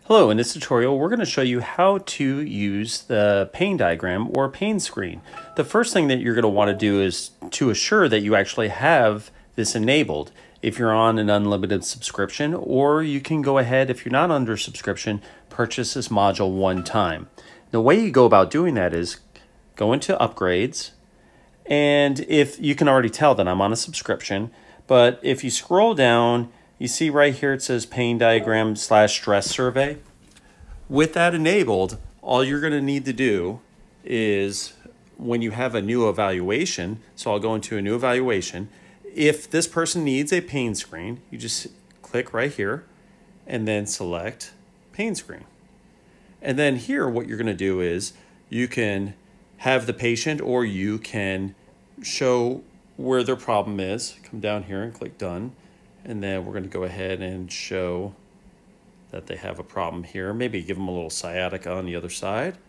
Hello, in this tutorial we're going to show you how to use the pain diagram or pain screen. The first thing that you're going to want to do is to assure that you actually have this enabled. If you're on an unlimited subscription, or you can go ahead, if you're not under subscription, purchase this module one time. The way you go about doing that is go into upgrades, and if you can already tell that I'm on a subscription, but if you scroll down, you see right here it says pain diagram / stress survey. With that enabled, all you're going to need to do is when you have a new evaluation, so I'll go into a new evaluation, if this person needs a pain screen, you just click right here and then select pain screen. And then here what you're going to do is you can have the patient, or you can show where their problem is. Come down here and click done. And then we're going to go ahead and show that they have a problem here. Maybe give them a little sciatica on the other side.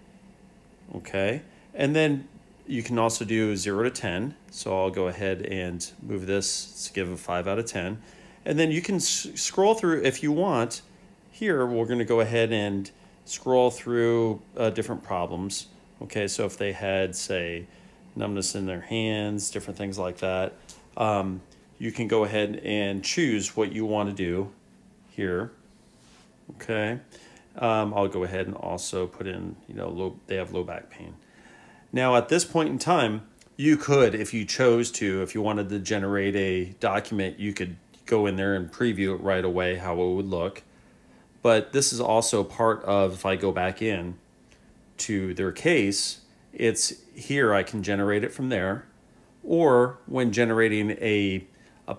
Okay. And then you can also do 0 to 10. So I'll go ahead and move this to give a 5 out of 10. And then you can scroll through if you want. Here, we're going to go ahead and scroll through different problems. Okay. So if they had, say, numbness in their hands, different things like that, you can go ahead and choose what you want to do here. Okay. I'll go ahead and also put in, they have low back pain. Now at this point in time, you could, if you chose to, if you wanted to generate a document, you could go in there and preview it right away, how it would look. But this is also part of, if I go back in to their case, it's here, I can generate it from there. Or when generating a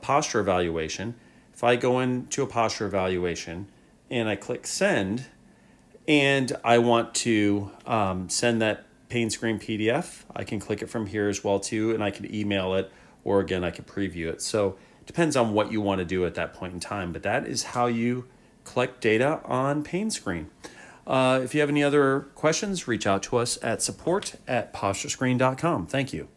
posture evaluation, if I go into a posture evaluation and I click send, and I want to send that pain screen PDF, I can click it from here as well too, and I can email it, or again, I can preview it. So it depends on what you want to do at that point in time, but that is how you collect data on Painscreen. If you have any other questions, reach out to us at support@posturescreen.com. Thank you.